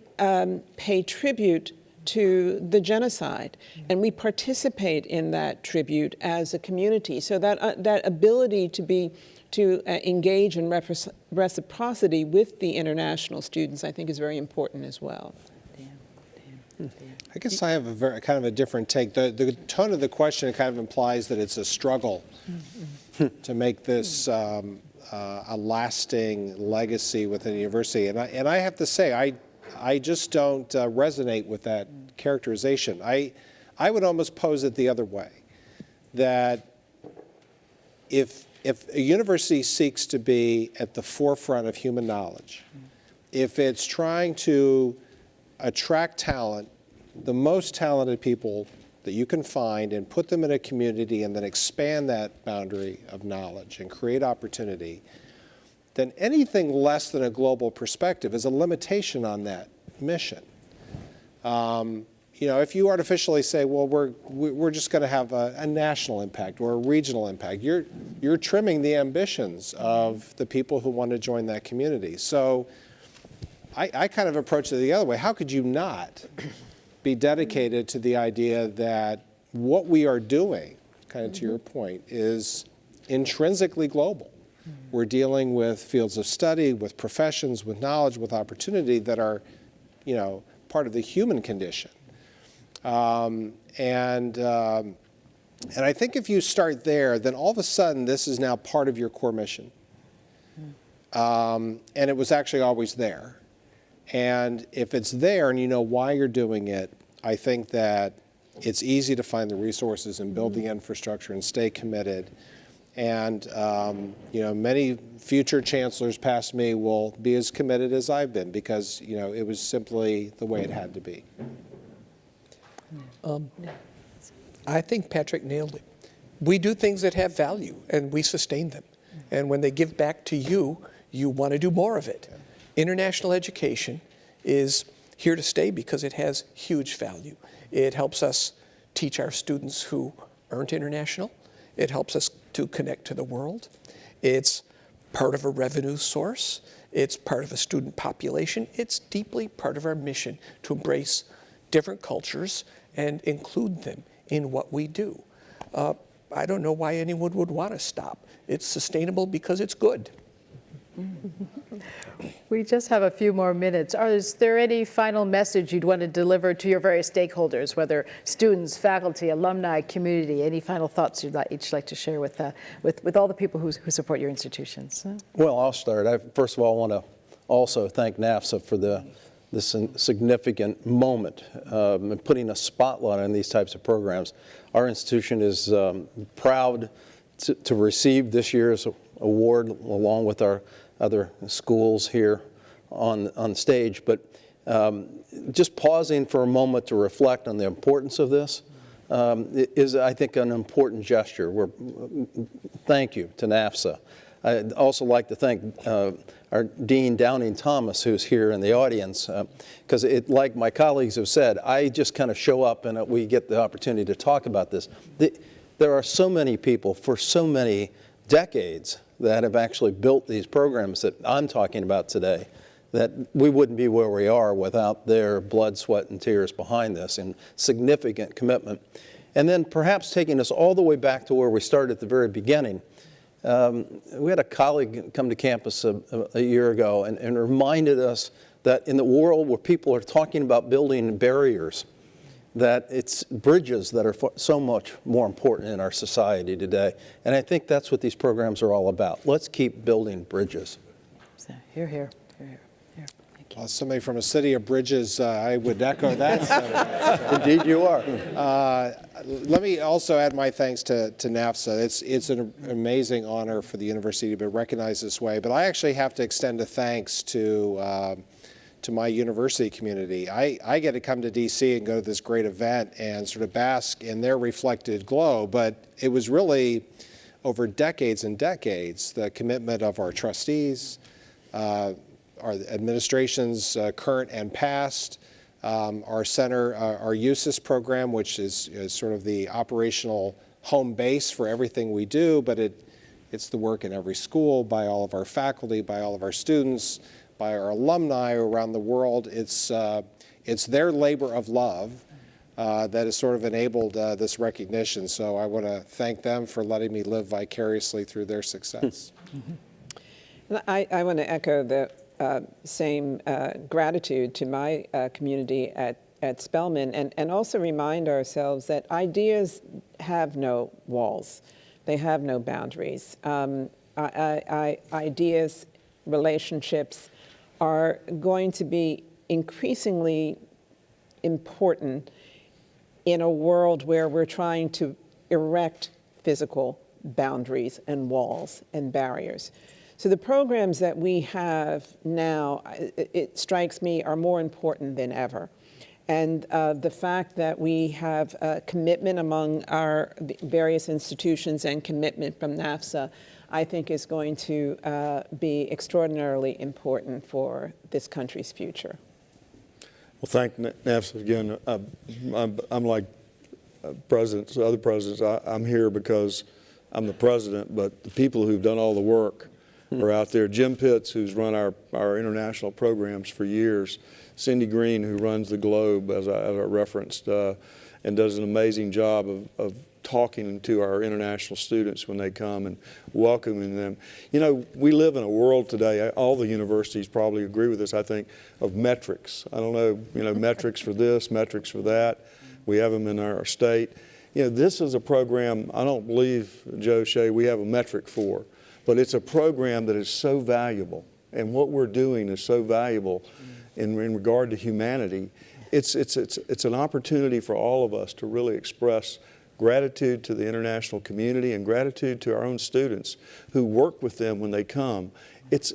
pay tribute to the genocide, and we participate in that tribute as a community. So that ability to engage in reciprocity with the international students, I think, is very important as well. I guess I have kind of a different take. The tone of the question kind of implies that it's a struggle to make this a lasting legacy within the university. And I have to say, I just don't resonate with that characterization. I would almost pose it the other way, that if a university seeks to be at the forefront of human knowledge, if it's trying to attract talent, the most talented people that you can find, and put them in a community and then expand that boundary of knowledge and create opportunity, then anything less than a global perspective is a limitation on that mission. You know, if you artificially say, well, we're just going to have a national impact or a regional impact, you're trimming the ambitions of the people who want to join that community. So I kind of approach it the other way. How could you not be dedicated to the idea that what we are doing, kind of to your point, is intrinsically global? We're dealing with fields of study, with professions, with knowledge, with opportunity that are, part of the human condition. And I think if you start there, then all of a sudden this is now part of your core mission. And it was actually always there. And if it's there and you know why you're doing it, I think that it's easy to find the resources and build the infrastructure and stay committed. And many future chancellors past me will be as committed as I've been because it was simply the way it had to be. I think Patrick nailed it. We do things that have value, and we sustain them. And when they give back to you, you want to do more of it. International education is here to stay because it has huge value. It helps us teach our students who aren't international. It helps us to connect to the world. It's part of a revenue source. It's part of a student population. It's deeply part of our mission to embrace different cultures and include them in what we do. I don't know why anyone would want to stop. It's sustainable because it's good. We just have a few more minutes. Is there any final message you'd want to deliver to your various stakeholders, whether students, faculty, alumni, community? Any final thoughts you'd each like to share with all the people who support your institutions? Well, I'll start. First of all, I want to also thank NAFSA for this significant moment in putting a spotlight on these types of programs. Our institution is proud to receive this year's award along with our other schools here on stage, but just pausing for a moment to reflect on the importance of this is, I think, an important gesture. Thank you to NAFSA. I'd also like to thank our Dean Downing Thomas, who's here in the audience, because like my colleagues have said, I just kind of show up and we get the opportunity to talk about this. There are so many people for so many decades that have actually built these programs that I'm talking about today, that we wouldn't be where we are without their blood, sweat, and tears behind this and significant commitment. And then perhaps taking us all the way back to where we started at the very beginning. We had a colleague come to campus a year ago and reminded us that in the world where people are talking about building barriers, that it's bridges that are so much more important in our society today. And I think that's what these programs are all about. Let's keep building bridges. Hear, hear, hear, hear, hear. Thank you. Well, somebody from a city of bridges, I would echo that. Indeed you are. Let me also add my thanks to NAFSA. It's an amazing honor for the university to be recognized this way, but I actually have to extend a thanks to my university community. I get to come to DC and go to this great event and sort of bask in their reflected glow, but it was really over decades and decades the commitment of our trustees, our administrations, current and past, our center, our USIS program, which is sort of the operational home base for everything we do, but it's the work in every school by all of our faculty, by all of our students, by our alumni around the world. It's their labor of love that has sort of enabled this recognition. So I want to thank them for letting me live vicariously through their success. I want to echo the same gratitude to my community at Spelman and also remind ourselves that ideas have no walls. They have no boundaries. Ideas, relationships are going to be increasingly important in a world where we're trying to erect physical boundaries and walls and barriers. So the programs that we have now, it strikes me, are more important than ever. And the fact that we have a commitment among our various institutions and commitment from NAFSA, I think is going to be extraordinarily important for this country's future. Well, thank NAFSA again. I'm like presidents, other presidents. I'm here because I'm the president, but the people who've done all the work are out there. Jim Pitts, who's run our international programs for years. Cindy Green, who runs the Globe, as I referenced, and does an amazing job of talking to our international students when they come and welcoming them. You know, we live in a world today, all the universities probably agree with this, I think, of metrics. I don't know, you know, metrics for this, metrics for that. We have them in our state. You know, this is a program I don't believe, Joe Shea, we have a metric for, but it's a program that is so valuable, and what we're doing is so valuable in regard to humanity. It's an opportunity for all of us to really express gratitude to the international community and gratitude to our own students who work with them when they come. It's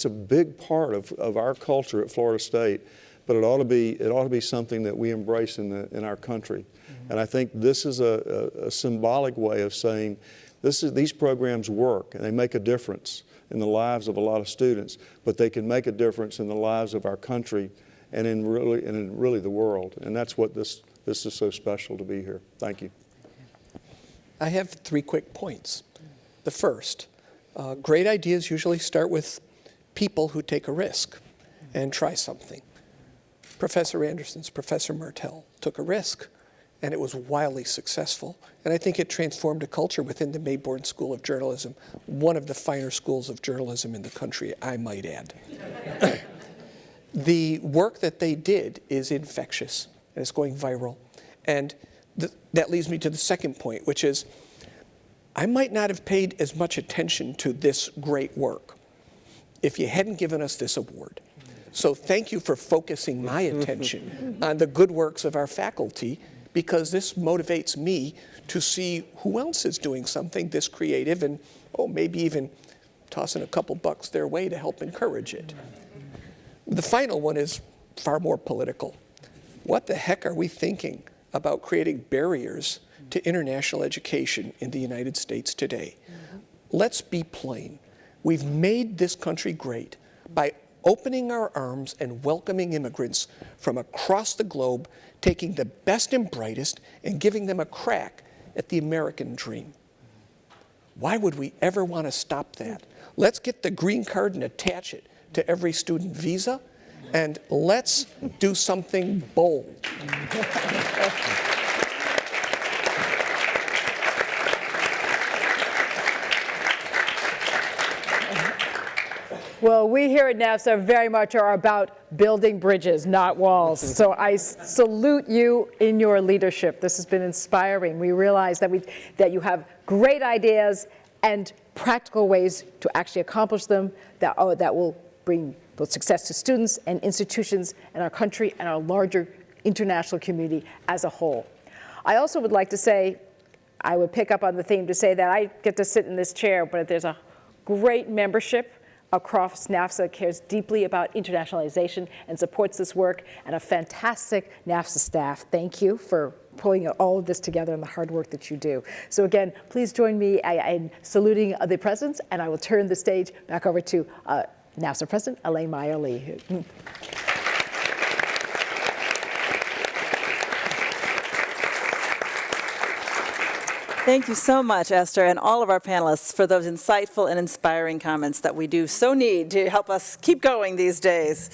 a big part of our culture at Florida State, but it ought to be something that we embrace in our country. And I think this is a symbolic way of saying these programs work and they make a difference in the lives of a lot of students, but they can make a difference in the lives of our country and in really the world. And that's what this is so special to be here. Thank you. I have 3 quick points. The first, great ideas usually start with people who take a risk and try something. Professor Anderson's Professor Martell took a risk, and it was wildly successful. And I think it transformed a culture within the Mayborn School of Journalism, one of the finer schools of journalism in the country, I might add. The work that they did is infectious, and it's going viral. And that leads me to the second point, which is I might not have paid as much attention to this great work if you hadn't given us this award. So thank you for focusing my attention on the good works of our faculty, because this motivates me to see who else is doing something this creative and, maybe even tossing a couple bucks their way to help encourage it. The final one is far more political. What the heck are we thinking about creating barriers to international education in the United States today? Let's be plain. We've made this country great by opening our arms and welcoming immigrants from across the globe, taking the best and brightest and giving them a crack at the American dream. Why would we ever want to stop that? Let's get the green card and attach it to every student visa, and let's do something bold. Well, we here at NAFSA very much are about building bridges, not walls. So I salute you in your leadership. This has been inspiring. We realize that you have great ideas and practical ways to actually accomplish them that will bring both success to students and institutions in our country and our larger international community as a whole. I also would like to say, I would pick up on the theme to say that I get to sit in this chair, but there's a great membership across NAFSA cares deeply about internationalization and supports this work, and a fantastic NAFSA staff. Thank you for pulling all of this together and the hard work that you do. So again, please join me in saluting the presidents, and I will turn the stage back over to NAFSA President Elaine Meyer-Lee. Thank you so much, Esther, and all of our panelists for those insightful and inspiring comments that we do so need to help us keep going these days.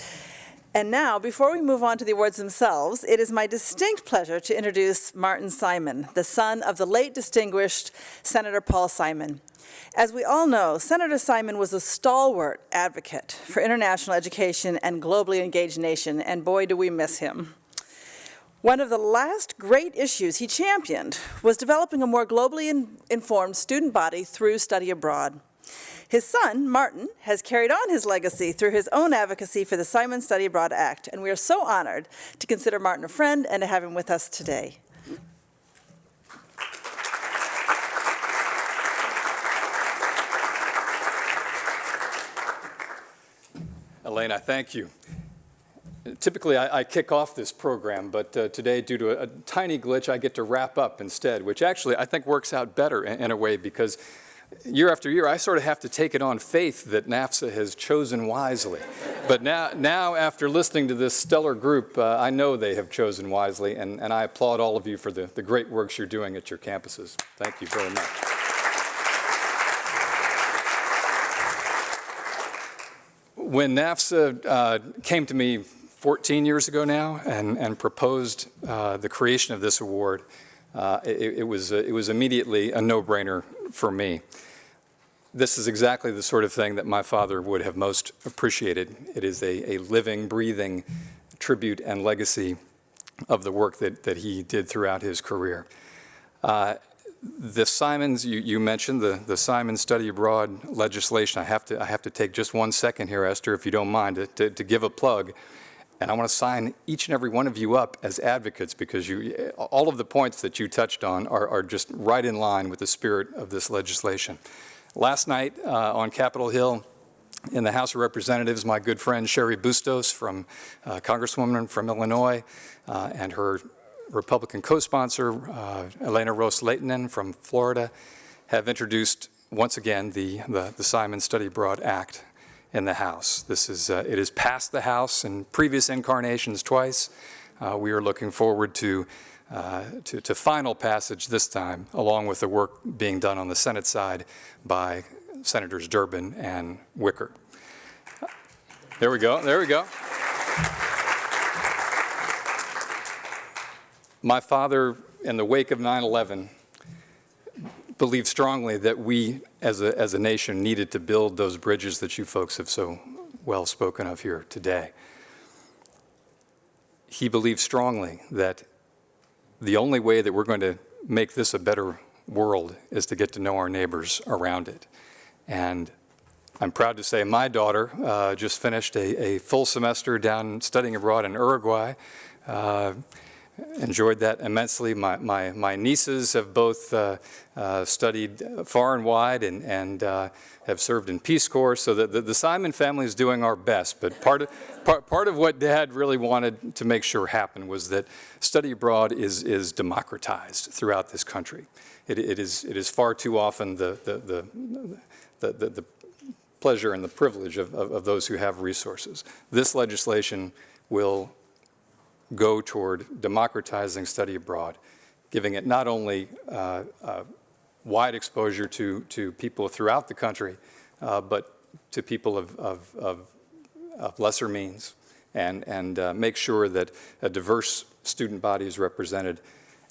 And now, before we move on to the awards themselves, it is my distinct pleasure to introduce Martin Simon, the son of the late distinguished Senator Paul Simon. As we all know, Senator Simon was a stalwart advocate for international education and globally engaged nation, and boy, do we miss him. One of the last great issues he championed was developing a more globally informed student body through study abroad. His son, Martin, has carried on his legacy through his own advocacy for the Simon Study Abroad Act, and we are so honored to consider Martin a friend and to have him with us today. Elaine, I thank you. Typically, I kick off this program, but today, due to a tiny glitch, I get to wrap up instead, which actually I think works out better in a way, because year after year, I sort of have to take it on faith that NAFSA has chosen wisely. But now after listening to this stellar group, I know they have chosen wisely, and I applaud all of you for the great works you're doing at your campuses. Thank you very much. When NAFSA came to me 14 years ago now and proposed the creation of this award, it was immediately a no-brainer for me. This is exactly the sort of thing that my father would have most appreciated. It is a living, breathing tribute and legacy of the work that he did throughout his career. The Simons, you mentioned the Simon Study Abroad legislation. I have to take just 1 second here, Esther, if you don't mind, to give a plug. And I want to sign each and every one of you up as advocates, because all of the points that you touched on are just right in line with the spirit of this legislation. Last night on Capitol Hill in the House of Representatives, my good friend Sherry Bustos, Congresswoman from Illinois, and her Republican co-sponsor, Elena Rose-Lehtinen from Florida, have introduced once again the Simon Study Abroad Act in the House. It has passed the House in previous incarnations twice. We are looking forward to final passage this time, along with the work being done on the Senate side by Senators Durbin and Wicker. There we go. There we go. My father, in the wake of 9/11, believed strongly that we, as a nation, needed to build those bridges that you folks have so well spoken of here today. He believed strongly that the only way that we're going to make this a better world is to get to know our neighbors around it. And I'm proud to say my daughter just finished a full semester down studying abroad in Uruguay. Enjoyed that immensely. My nieces have both studied far and wide and have served in Peace Corps, so the Simon family is doing our best. But part of what Dad really wanted to make sure happened was that study abroad is democratized throughout this country. It is far too often the pleasure and the privilege of those who have resources. This legislation will go toward democratizing study abroad, giving it not only wide exposure to people throughout the country, but to people of lesser means, and make sure that a diverse student body is represented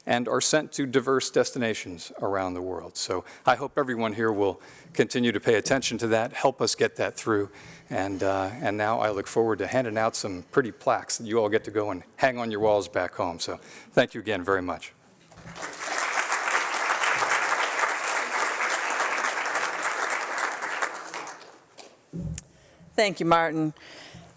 and are sent to diverse destinations around the world. So I hope everyone here will continue to pay attention to that, help us get that through. And now I look forward to handing out some pretty plaques that you all get to go and hang on your walls back home. So thank you again very much. Thank you, Martin.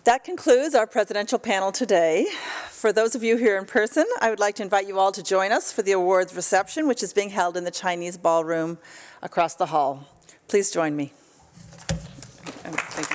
That concludes our presidential panel today. For those of you here in person, I would like to invite you all to join us for the awards reception, which is being held in the Chinese ballroom across the hall. Please join me. Thank you.